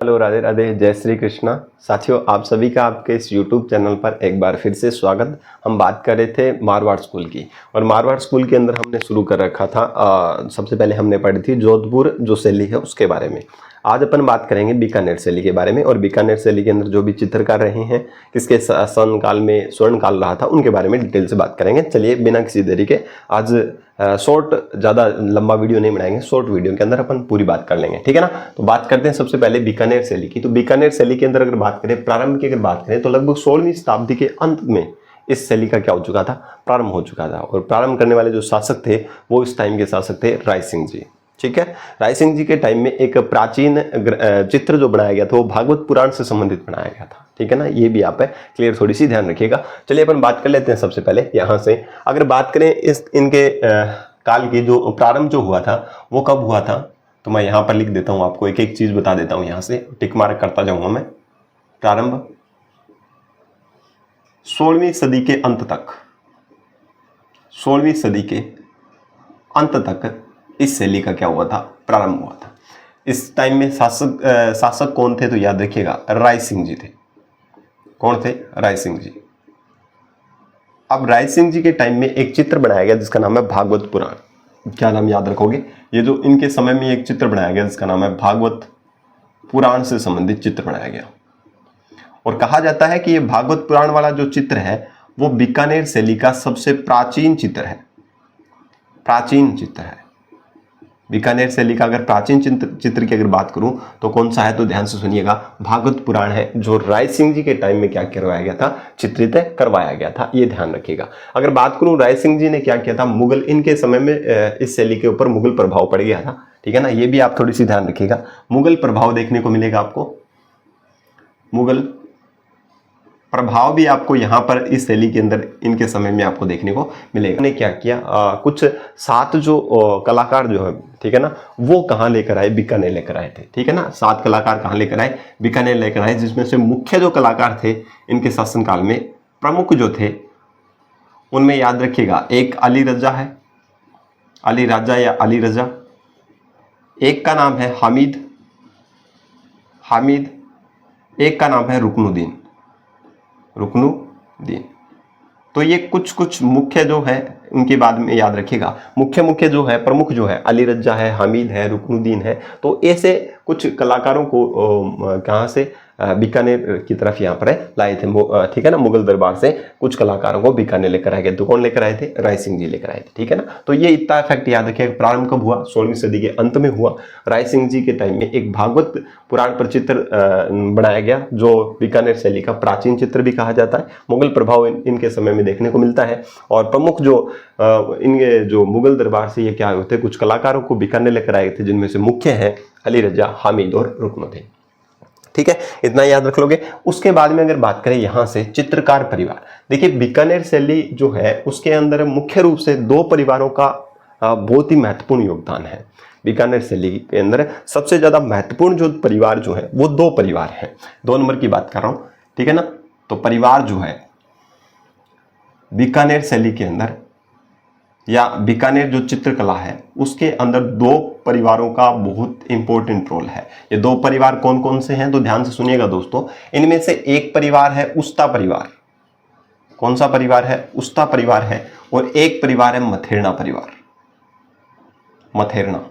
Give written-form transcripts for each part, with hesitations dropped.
Hello, Radhe Radhe, जय श्री कृष्णा। साथियों, आप सभी का आपके इस YouTube चैनल पर एक बार फिर से स्वागत। हम बात कर रहे थे मारवाड़ स्कूल की, और मारवाड़ स्कूल के अंदर हमने शुरू कर रखा था। सबसे पहले हमने पढ़ी थी जोधपुर जो शैली है उसके बारे में। आज अपन बात करेंगे बीकानेर शैली के बारे में, और बीकानेर शैली के अंदर जो भी चित्रकार रहे हैं, किसके शासन काल में स्वर्ण काल रहा था, उनके बारे में डिटेल से बात करेंगे। चलिए बिना किसी देरी के आज शॉर्ट, ज़्यादा लंबा वीडियो नहीं बनाएंगे, शॉर्ट वीडियो के अंदर अपन पूरी बात कर लेंगे, ठीक है ना। तो बात करते हैं सबसे पहले बीकानेर शैली की। तो बीकानेर शैली के अंदर अगर बात करें, प्रारंभ की अगर बात करें, तो लगभग 16वीं शताब्दी के अंत में इस शैली का क्या हो चुका था, प्रारंभ हो चुका था। और प्रारंभ करने वाले जो शासक थे वो इस टाइम के शासक थे राय सिंह जी, ठीक है। राय सिंह जी के टाइम में एक प्राचीन चित्र जो बनाया गया था वो भागवत पुराण से संबंधित बनाया गया था, ठीक है ना। ये भी आप क्लियर थोड़ी सी ध्यान रखिएगा। चलिए अपन बात कर लेते हैं सबसे पहले यहाँ से। अगर बात करें इस इनके काल की जो प्रारंभ जो हुआ था वो कब हुआ था, तो मैं यहाँ पर लिख देता हूँ, आपको एक एक चीज बता देता हूँ, यहाँ से टिक मार्क करता जाऊंगा मैं। प्रारंभ 16वीं सदी के अंत तक, 16वीं सदी के अंत तक इस शैली का क्या हुआ था, प्रारंभ हुआ था। इस टाइम में शासक कौन थे, तो याद रखिएगा राय सिंह जी थे। कौन थे? राय सिंह जी। अब राय सिंह जी के टाइम में एक चित्र बनाया गया जिसका नाम है भागवत पुराण। क्या नाम याद रखोगे? ये जो इनके समय में एक चित्र बनाया गया जिसका नाम है भागवत पुराण से संबंधित चित्र बनाया गया, और कहा जाता है कि ये भागवत पुराण वाला जो चित्र है वो बीकानेर शैली का सबसे प्राचीन चित्र है। प्राचीन चित्र है बीकानेर शैली का। अगर प्राचीन चित्र की अगर बात करूं तो कौन सा है, तो ध्यान से सुनिएगा, भागवत पुराण है, जो राय सिंह जी के टाइम में क्या करवाया गया था, चित्रित करवाया गया था। ये ध्यान रखिएगा। अगर बात करूं राय सिंह जी ने क्या किया था, मुगल, इनके समय में इस शैली के ऊपर मुगल प्रभाव पड़ गया था, ठीक है ना। ये भी आप थोड़ी सी ध्यान रखिएगा। मुगल प्रभाव देखने को मिलेगा आपको, मुगल प्रभाव भी आपको यहाँ पर इस शैली के अंदर इनके समय में आपको देखने को मिलेगा। उन्होंने क्या किया, कुछ 7 जो कलाकार जो है, ठीक है ना, वो कहाँ लेकर आए, बीकानेर लेकर आए थे, ठीक है ना। 7 कलाकार कहाँ लेकर आए, बीकानेर लेकर आए, जिसमें से मुख्य जो कलाकार थे इनके शासनकाल में, प्रमुख जो थे उनमें याद रखिएगा, एक अली रजा है, अली राजा या अली रजा, एक का नाम है हामिद, हामिद, एक का नाम है रुकनुद्दीन, रुकनुद्दीन। तो ये कुछ मुख्य जो है उनके बाद में याद रखिएगा, मुख्य जो है, प्रमुख जो है, अली रजा है, हामिद है, रुकनुद्दीन है। तो ऐसे कुछ कलाकारों को कहाँ से, बीकानेर की तरफ यहाँ पर लाए थे, ठीक है ना। मुगल दरबार से कुछ कलाकारों को बीकानेर लेकर आए गए। तो कौन लेकर आए थे? राय सिंह जी लेकर आए थे, ठीक है ना। तो ये इतना इफेक्ट याद रखिएगा। प्रारंभ कब हुआ? 16वीं सदी के अंत में हुआ। राय सिंह जी के टाइम में एक भागवत पुराण पर चित्र बनाया गया, जो बीकानेर शैली का प्राचीन चित्र भी कहा जाता है। मुगल प्रभाव इनके समय में देखने को मिलता है, और प्रमुख जो इनके जो मुगल दरबार से ये क्या होते, कुछ कलाकारों को बीकानेर लेकर आए थे, जिनमें से मुख्य है अली रजा, हामिद और रुकनुद्दीन, ठीक है। इतना याद रख लोगे। उसके बाद में अगर बात करें यहाँ से चित्रकार परिवार, देखिए बीकानेर शैली जो है उसके अंदर मुख्य रूप से 2 परिवारों का बहुत ही महत्वपूर्ण योगदान है। बीकानेर शैली के अंदर सबसे ज्यादा महत्वपूर्ण जो परिवार जो है वो 2 परिवार हैं। 2 नंबर की बात कर रहा हूं, ठीक है ना। तो परिवार जो है बीकानेर शैली के अंदर, या बीकानेर जो चित्रकला है उसके अंदर 2 परिवारों का बहुत इंपॉर्टेंट रोल है। ये 2 परिवार कौन कौन से हैं, तो ध्यान से सुनिएगा दोस्तों। इनमें से एक परिवार है उस्ता परिवार। कौन सा परिवार है? उस्ता परिवार है। और एक परिवार है मथेरना परिवार, मथेरना,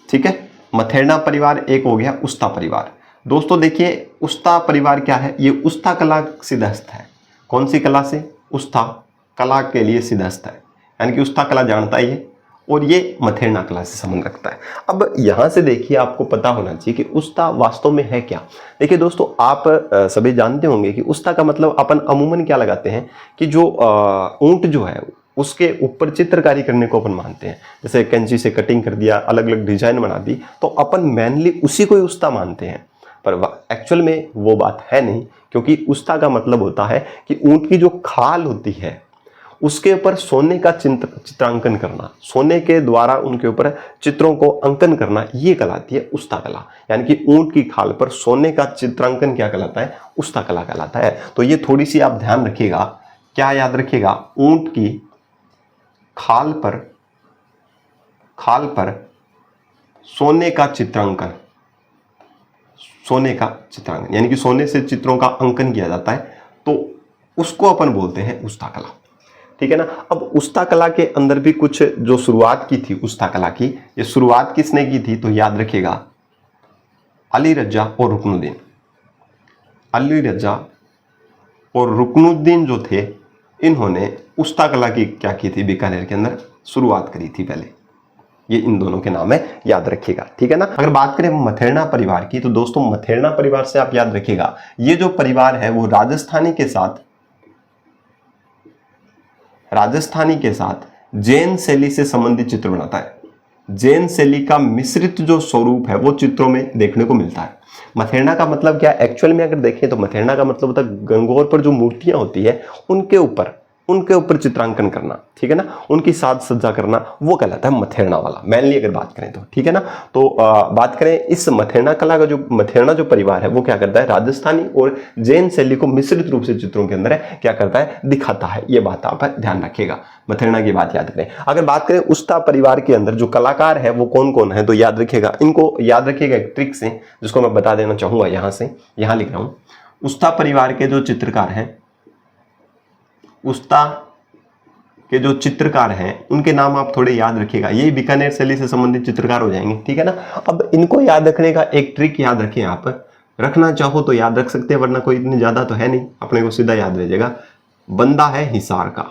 ठीक है। मथेरना परिवार एक हो गया, उस्ता परिवार। दोस्तों देखिए, उस्ता परिवार क्या है, ये उस्ता कला सिद्धहस्त है। कौन सी कला से? उस्ता कला के लिए सिद्धहस्त है, यानी कि उस्ता कला जानता ही है, और ये मथेरना कला से संबंध रखता है। अब यहां से देखिए, आपको पता होना चाहिए कि उस्ता वास्तव में है क्या। देखिए दोस्तों, आप सभी जानते होंगे कि उस्ता का मतलब अपन अमूमन क्या लगाते हैं कि जो ऊंट जो है उसके ऊपर चित्रकारी करने को अपन मानते हैं। जैसे कैंची से कटिंग कर दिया, अलग अलग डिजाइन बना दी, तो अपन मेनली उसी को ही उस्ता मानते हैं। पर एक्चुअल में वो बात है नहीं, क्योंकि उस्ता का मतलब होता है कि ऊंट की जो खाल होती है उसके ऊपर सोने का चित्रांकन करना, सोने के द्वारा उनके ऊपर चित्रों को अंकन करना, ये कहलाती है उस्ता कला। यानी कि ऊंट की खाल पर सोने का चित्रांकन क्या कहलाता है? उस्ता कला कहलाता है। तो ये थोड़ी सी आप ध्यान रखिएगा। क्या याद रखिएगा? ऊंट की खाल पर सोने का चित्रांकन, सोने का चित्रांकन, यानी कि सोने से चित्रों का अंकन किया जाता है, तो उसको अपन बोलते हैं उस्ता कला। ठीक है ना। अब उस्ता कला के अंदर भी कुछ जो शुरुआत की थी उस्ता कला की, ये शुरुआत किसने की थी, तो याद रखिएगा अली रजा और रुकनुद्दीन। अली रजा और रुकनुद्दीन जो थे, इन्होंने उस्ता कला की क्या की थी, बीकानेर के अंदर शुरुआत करी थी पहले। ये इन दोनों के नाम है, याद रखिएगा। ठीक है ना। अगर बात करें मथेरना परिवार की, तो दोस्तों मथेरना परिवार से आप याद रखिएगा, ये जो परिवार है वो राजस्थानी के साथ जैन शैली से संबंधित चित्र बनाता है। जैन शैली का मिश्रित जो स्वरूप है वो चित्रों में देखने को मिलता है। मथेरना का मतलब क्या, एक्चुअल में अगर देखें तो मथेरना का मतलब होता है गंगोर पर जो मूर्तियां होती है उनके ऊपर चित्रांकन करना। ठीक है ना, उनकी साज सज्जा करना, वो कहलाता है मथेरना वाला, मेनली अगर बात करें तो। ठीक है ना। तो बात करें इस मथेरना कला का, जो मथेरना जो परिवार है वो क्या करता है, राजस्थानी और जैन शैली को मिश्रित रूप से चित्रों के अंदर है क्या करता है, दिखाता है। ये बात आप ध्यान रखिएगा, मथेरना की बात याद करें। अगर बात करें उस्ता परिवार के अंदर जो कलाकार है वो कौन कौन है, तो याद रखिएगा, इनको याद रखिएगा एक ट्रिक से, जिसको मैं बता देना चाहूंगा। यहां लिख रहा हूं, उस्ता परिवार के जो चित्रकार हैं, उस्ता के जो चित्रकार हैं उनके नाम आप थोड़े याद रखिएगा। ये बीकानेर शैली से संबंधित चित्रकार हो जाएंगे। ठीक है ना। अब इनको याद रखने का एक ट्रिक याद रखें, आप रखना चाहो तो याद रख सकते हैं, वरना कोई इतनी ज्यादा तो है नहीं, अपने को सीधा याद रह जाएगा। बंदा है हिसार का।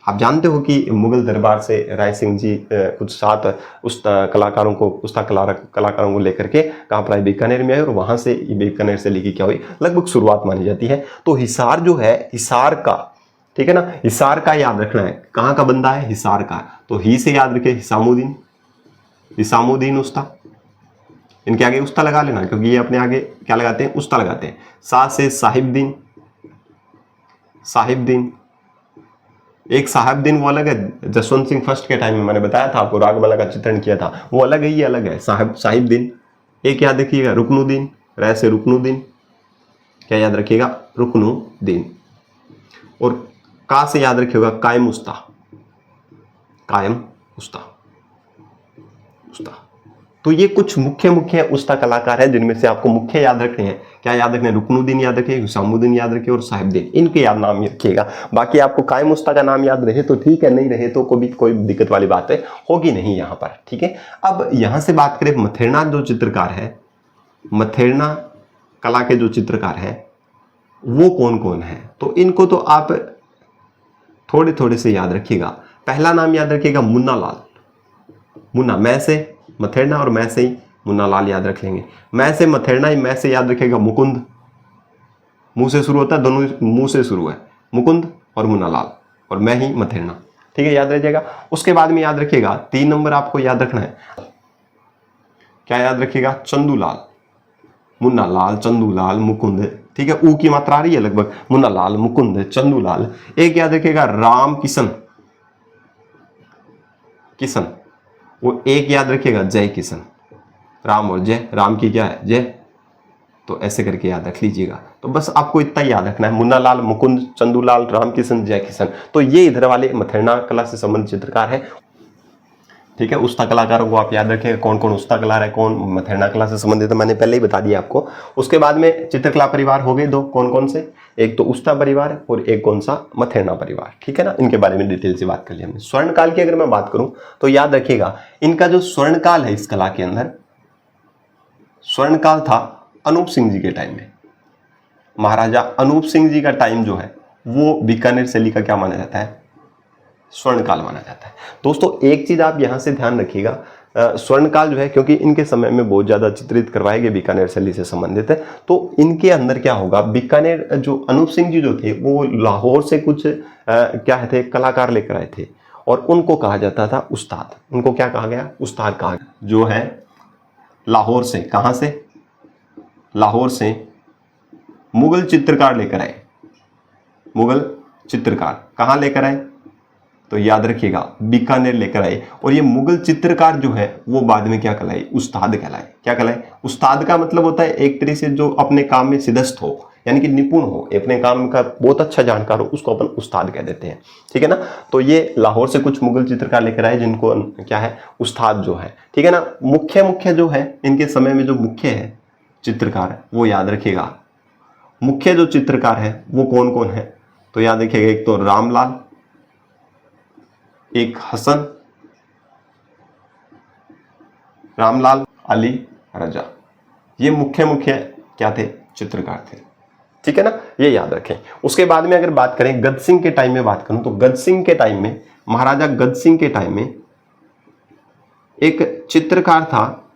आप जानते हो कि मुगल दरबार से राय सिंह जी कुछ 7 उस्ता कलाकारों को लेकर के कहाँ पर आए, बीकानेर में आए, और वहां से बीकानेर शैली की क्या हुई, लगभग शुरुआत मानी जाती है। तो हिसार जो है, हिसार का, ठीक है ना, हिसार का याद रखना है। कहां का बंदा है, हिसार का। तो ही से याद रखे हिसामुद्दीन उस्ता। इनके आगे उस्ता लगा लेना, क्योंकि ये अपने आगे क्या लगाते हैं, उस्ता लगाते हैं। सा से साहिबदीन। एक साहिबदीन वो अलग है, जसवंत सिंह फर्स्ट के टाइम में मैंने बताया था आपको, रागमाला का चित्रण किया था, वो अलग है, ये अलग है, साहिबदीन। एक याद रखिएगा रुकनुद्दीन, रै से रुकनुद्दीन, क्या याद रखिएगा, रुकनुद्दीन। और का से याद रखिएगा कायम उस्ता। तो ये कुछ मुख्य उस्ता कलाकार है जिनमें से आपको मुख्य याद रखने हैं। क्या याद रखने हैं, रुकनुद्दीन याद रखिए, हुसामुद्दीन याद रखिए और साहिबदीन, इनके याद नाम रखिएगा। बाकी आपको कायम उस्ता का नाम याद रहे तो ठीक है, नहीं रहे तो कोई दिक्कत वाली बात है होगी नहीं यहाँ पर। ठीक है। अब यहां से बात करें मथेरना जो चित्रकार है, मथेरना कला के जो चित्रकार है वो कौन कौन है, तो इनको तो आप थोड़े से याद रखिएगा। पहला नाम याद रखिएगा मुन्ना लाल। मैं से मथेरना और मैं से ही मुन्ना लाल याद रख लेंगे। मैं से मथेरना, मैं से याद रखिएगा मुकुंद। मुंह से शुरू होता है, दोनों मुंह से शुरू है, मुकुंद और मुन्ना लाल, और मैं ही मथेरना। ठीक है, याद रह जाएगा। उसके बाद में याद रखिएगा 3 नंबर आपको याद रखना है, क्या याद रखिएगा, चंदूलाल। मुन्ना लाल, चंदूलाल, मुकुंद। ठीक है, ऊ की मात्रा आ रही है लगभग, मुन्ना लाल, मुकुंद, चंदूलाल। एक याद रखिएगा राम किशन, वो एक याद रखिएगा जय किशन। राम और जय, राम की क्या है, जय, तो ऐसे करके याद रख लीजिएगा। तो बस आपको इतना याद रखना है, मुन्ना लाल, मुकुंद, चंदूलाल, राम किशन, जय किशन। तो ये इधर वाले मथेरना कला से संबंधित चित्रकार है। ठीक है, उस्ता कलाकारों को आप याद रखिएगा, कौन कौन उस्ता कला है, कौन मथेरना कला से संबंधित है, मैंने पहले ही बता दिया आपको। उसके बाद में चित्रकला परिवार हो गए 2, कौन कौन से, एक तो उस्ता परिवार और एक कौन सा, मथेरना परिवार। ठीक है ना, इनके बारे में डिटेल से बात कर लिया हमने। स्वर्णकाल की अगर मैं बात करूं तो याद रखिएगा, इनका जो स्वर्णकाल है इस कला के अंदर, स्वर्णकाल था अनूप सिंह जी के टाइम में। महाराजा अनूप सिंह जी का टाइम जो है वो बीकानेर शैली का क्या माना जाता है, स्वर्णकाल माना जाता है। दोस्तों एक चीज आप यहां से ध्यान रखिएगा, स्वर्णकाल जो है, क्योंकि इनके समय में बहुत ज्यादा चित्रित करवाए गए बीकानेर शैली से संबंधित है, तो इनके अंदर क्या होगा, बीकानेर जो अनूप सिंह जी जो थे वो लाहौर से कुछ क्या थे, कलाकार लेकर आए थे, और उनको कहा जाता था उस्ताद। उनको क्या कहा गया, उस्ताद कहा गया। जो है लाहौर से, कहां से, लाहौर से मुगल चित्रकार लेकर आए। मुगल चित्रकार कहां लेकर आए, तो याद रखिएगा बीकानेर लेकर आए। और ये मुगल चित्रकार जो है वो बाद में क्या कहलाए, उस्ताद कहलाए। क्या कहलाए, उस्ताद का मतलब होता है एक तरह से जो अपने काम में सिद्धस्थ हो, यानी कि निपुण हो, अपने काम का बहुत अच्छा जानकार हो, उसको अपन उस्ताद कह देते हैं। ठीक है ना। तो ये लाहौर से कुछ मुगल चित्रकार लेकर आए जिनको क्या है, उस्ताद जो है। ठीक है ना। मुख्य जो है इनके समय में जो मुख्य है चित्रकार वो याद रखिएगा। मुख्य जो चित्रकार है वो कौन कौन है, तो याद रखिएगा, एक तो रामलाल, एक हसन, रामलाल, अली रजा। ये मुख्य मुख्य क्या थे, चित्रकार थे। ठीक है ना, ये याद रखें। उसके बाद में अगर बात करें गद सिंह के टाइम में बात करूं, तो गद सिंह के टाइम में, महाराजा गद सिंह के टाइम में एक चित्रकार था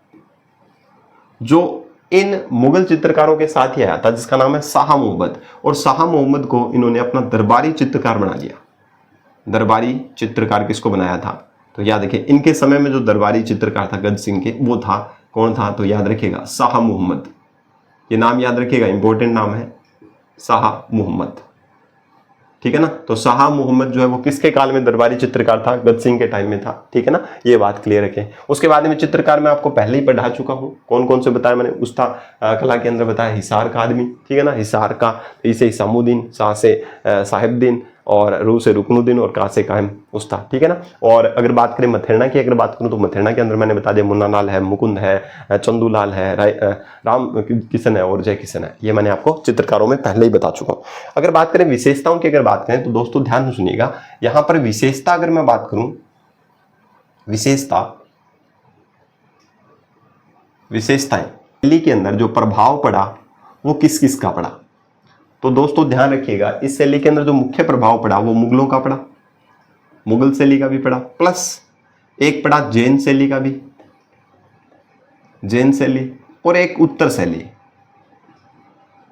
जो इन मुगल चित्रकारों के साथ ही आया था, जिसका नाम है शाह मोहम्मद। और शाह मोहम्मद को इन्होंने अपना दरबारी चित्रकार बना दिया। दरबारी चित्रकार किसको बनाया था, तो याद रखिए, इनके समय में जो दरबारी चित्रकार था गद सिंह के, वो था कौन था, तो याद रखिएगा शाह मोहम्मद। ये नाम याद रखिएगा, इंपॉर्टेंट नाम है शाह मोहम्मद। ठीक है ना, तो शाह मोहम्मद जो है वो किसके काल में दरबारी चित्रकार था, गद सिंह के टाइम में था। ठीक है ना, ये बात क्लियर रखें। उसके बाद में चित्रकार मैं आपको पहले ही पढ़ा चुका हूं, कौन कौन से बताया मैंने, उस्ताद कला के अंदर बताया हिसार का आदमी। ठीक है ना, हिसार का, इसे हिसामुद्दीन, शाह से साहिबुद्दीन, और रू से रुकनुद्दीन, और का से कायम उस्ताद। ठीक है ना, और अगर बात करें मथेरना की, अगर बात करूं तो मथेरना के अंदर मैंने बता दिया मुन्ना लाल है, मुकुंद है, चंदूलाल है, राम किशन है और जय किशन है। ये मैंने आपको चित्रकारों में पहले ही बता चुका हूं। अगर बात करें विशेषताओं की, अगर बात करें तो दोस्तों ध्यान से सुनिएगा, यहां पर विशेषता अगर मैं बात करूं, विशेषताएं शैली के अंदर जो प्रभाव पड़ा वो किस किस का पड़ा, तो दोस्तों ध्यान रखिएगा, इस शैली के अंदर जो मुख्य प्रभाव पड़ा वो मुगलों का पड़ा, मुगल शैली का भी पड़ा, प्लस एक पड़ा जैन शैली का भी, जैन शैली, और एक उत्तर शैली,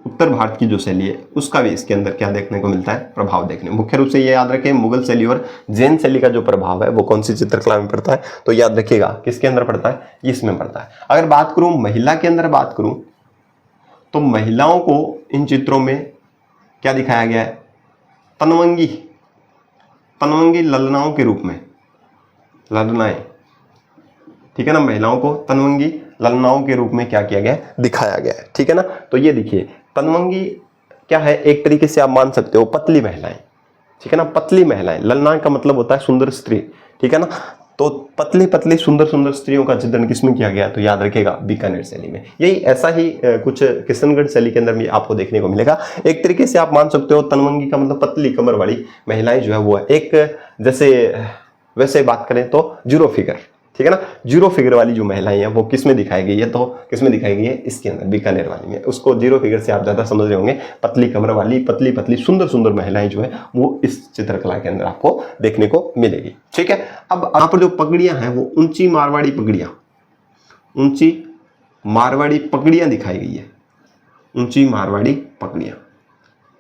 उत्तर भारत की जो शैली है उसका भी इसके अंदर क्या देखने को मिलता है, प्रभाव देखने। मुख्य रूप से ये याद रखें, मुगल शैली और जैन शैली का जो प्रभाव है वो कौन सी चित्रकला में पड़ता है, तो याद रखिएगा किसके अंदर पड़ता है, इसमें पड़ता है। अगर बात करूं महिला के अंदर बात करूं, तो महिलाओं को इन चित्रों में क्या दिखाया गया है, तनवंगी, तनवंगी ललनाओं के रूप में, ललनाएं। ठीक है ना, महिलाओं को तनवंगी ललनाओं के रूप में क्या किया गया है, दिखाया गया है। ठीक है ना, तो ये देखिए तनवंगी क्या है, एक तरीके से आप मान सकते हो पतली महिलाएं। ठीक है ना, पतली महिलाएं, ललना का मतलब होता है सुंदर स्त्री। ठीक है ना, तो पतली पतली सुंदर सुंदर स्त्रियों का चित्रण किसमें किया गया, तो याद रखिएगा बीकानेर शैली में। यही ऐसा ही कुछ किशनगढ़ शैली के अंदर भी आपको देखने को मिलेगा। एक तरीके से आप मान सकते हो तनवंगी का मतलब पतली कमर वाली महिलाएं जो है वो है, एक जैसे वैसे बात करें तो जीरो फिगर। ठीक है ना, जीरो फिगर वाली जो महिलाएं हैं वो किसमें दिखाई गई है, तो किसमें दिखाई गई है, इसके अंदर बीकानेर वाली में। उसको जीरो फिगर से आप ज्यादा समझ रहे होंगे, पतली कमर वाली पतली पतली सुंदर सुंदर महिलाएं जो है वो इस चित्रकला के अंदर आपको देखने को मिलेगी। ठीक है, अब यहाँ पर जो पगड़ियां हैं वो ऊंची मारवाड़ी पगड़ियां, ऊंची मारवाड़ी पगड़ियां दिखाई गई है, ऊंची मारवाड़ी पगड़ियां,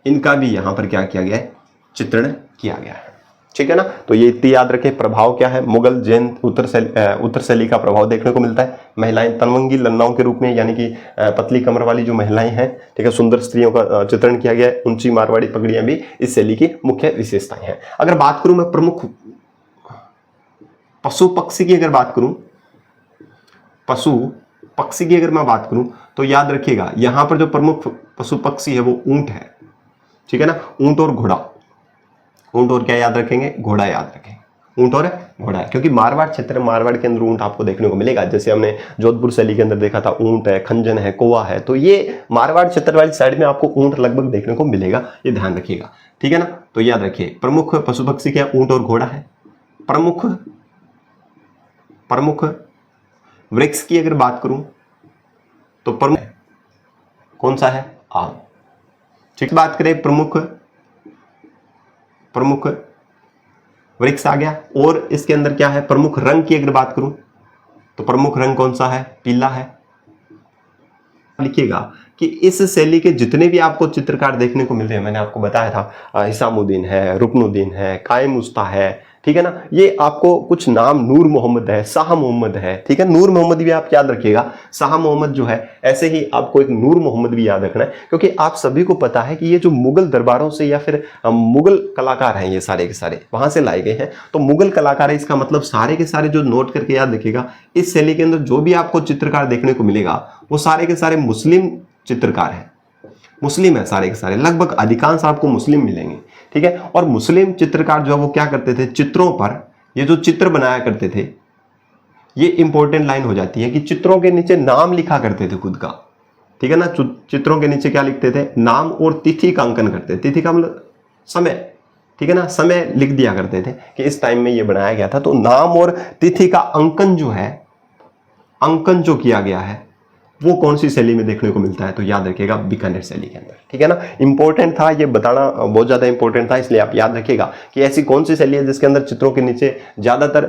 इनका भी यहाँ पर क्या किया गया है, चित्रण किया गया है। ठीक है ना, तो ये इतनी याद रखें, प्रभाव क्या है, मुगल जैन उत्तर शैली का प्रभाव देखने को मिलता है। महिलाएं तनवंगी ललनाओं के रूप में, यानी कि पतली कमर वाली जो महिलाएं हैं, ठीक है, सुंदर स्त्रियों का चित्रण किया गया है। ऊंची मारवाड़ी पगड़ियां भी इस शैली की मुख्य विशेषताएं हैं। अगर बात करूं मैं प्रमुख पशु पक्षी की, अगर बात करूं पशु पक्षी की अगर मैं बात करूं, तो याद रखिएगा यहां पर जो प्रमुख पशु पक्षी है वो ऊंट है। ठीक है ना, ऊंट और घोड़ा, ऊंट और क्या याद रखेंगे, घोड़ा याद रखेंगे, ऊंट और घोड़ा है, क्योंकि मारवाड़ क्षेत्र, मारवाड़ के अंदर ऊंट आपको देखने को मिलेगा। जैसे हमने जोधपुर शैली के अंदर देखा था, ऊंट है, खंजन है, कौवा है, तो ये मारवाड़ क्षेत्र वाली साइड में आपको ऊंट लगभग देखने को मिलेगा, ये ध्यान रखिएगा। ठीक है ना, तो याद रखिए प्रमुख पशु पक्षी क्या, ऊंट और घोड़ा है। प्रमुख वृक्ष की अगर बात करूं तो प्रमुख कौन सा है, आम। ठीक, बात करें प्रमुख वृक्ष आ गया। और इसके अंदर क्या है, प्रमुख रंग की अगर बात करूं तो प्रमुख रंग कौन सा है, पीला है। लिखिएगा कि इस शैली के जितने भी आपको चित्रकार देखने को मिल रहे हैं, मैंने आपको बताया था हिसामुद्दीन है, रुकनुद्दीन है, कायम उस्ता है, ठीक है ना, ये आपको कुछ नाम, नूर मोहम्मद है, शाह मोहम्मद है। ठीक है, नूर मोहम्मद भी आप याद रखिएगा, शाह मोहम्मद जो है, ऐसे ही आपको एक नूर मोहम्मद भी याद रखना है, क्योंकि आप सभी को पता है कि ये जो मुगल दरबारों से या फिर मुगल कलाकार हैं, ये सारे के सारे वहां से लाए गए हैं। तो मुगल कलाकार है, इसका मतलब सारे के सारे जो नोट करके याद रखिएगा, इस शैली के अंदर जो भी आपको चित्रकार देखने को मिलेगा वो सारे के सारे मुस्लिम चित्रकार हैं, मुस्लिम है सारे के सारे, लगभग अधिकांश आपको मुस्लिम मिलेंगे। ठीक है, और मुस्लिम चित्रकार जो है वो क्या करते थे, चित्रों पर ये जो चित्र बनाया करते थे, ये इंपॉर्टेंट लाइन हो जाती है कि चित्रों के नीचे नाम लिखा करते थे खुद का। ठीक है ना। चित्रों के नीचे क्या लिखते थे, नाम और तिथि का अंकन करते थे। तिथि का मतलब समय, ठीक है ना, समय लिख दिया करते थे कि इस टाइम में ये बनाया गया था। तो नाम और तिथि का अंकन जो है, अंकन जो किया गया है वो कौन सी शैली में देखने को मिलता है, तो याद रखिएगा बीकानेर शैली के अंदर, ठीक है ना। इंपॉर्टेंट था ये बताना, बहुत ज्यादा इंपॉर्टेंट था, इसलिए आप याद रखिएगा कि ऐसी कौन सी शैली है जिसके अंदर चित्रों के नीचे ज्यादातर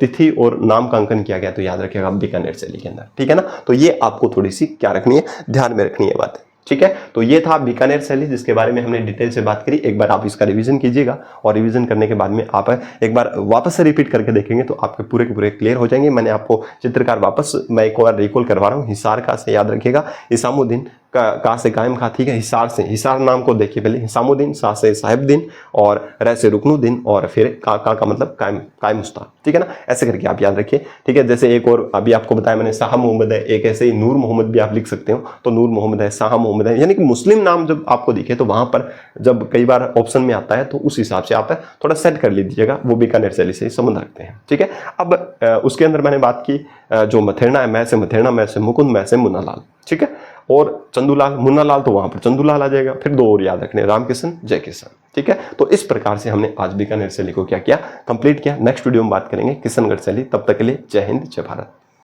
तिथि और नाम का अंकन किया गया, तो याद रखिएगा बीकानेर शैली के अंदर, ठीक है ना। तो ये आपको थोड़ी सी क्या रखनी है, ध्यान में रखनी है बात, ठीक है। तो ये था बीकानेर शैली जिसके बारे में हमने डिटेल से बात करी। एक बार आप इसका रिवीजन कीजिएगा और रिवीजन करने के बाद में आप एक बार वापस से रिपीट करके देखेंगे तो आपके पूरे के पूरे क्लियर हो जाएंगे। मैंने आपको चित्रकार वापस मैं एक बार रिकॉल करवा रहा हूँ। हिसार का से याद रखिएगा, इसामुद्दीन का से कायम खा, ठीक है। हिसार से, हिसार नाम को देखिए पहले, हिसामुद्दीन, सा से साहिबुद्दीन और रै से रुकनुद्दीन और फिर का मतलब कायम उस्ताद, ठीक है ना। ऐसे करके आप याद रखिए, ठीक है। जैसे एक और अभी आपको बताया मैंने, शाह मोहम्मद है, एक ऐसे ही नूर मोहम्मद भी आप लिख सकते हो, तो नूर मोहम्मद है, शाह मोहम्मद है, यानी कि मुस्लिम नाम जब आपको दिखे तो वहां पर जब कई बार ऑप्शन में आता है तो उस हिसाब से आप थोड़ा सेट कर लीजिएगा, वो बीकानेर शैली से संबंध रखते हैं, ठीक है। अब उसके अंदर मैंने बात की जो मथेरना है, मैं से मथेरना, मैं से मुकुंद, मैं से मुन्नालाल, ठीक है। और चंदूलाल, मुन्नालाल तो वहां पर चंदूलाल आ जाएगा, फिर 2 और याद रखने, रामकिशन, जयकिशन, ठीक है। तो इस प्रकार से हमने आज बीकानेर शैली को क्या किया, कंप्लीट किया। नेक्स्ट वीडियो में बात करेंगे किशनगढ़ शैली। तब तक के लिए जय हिंद, जय भारत।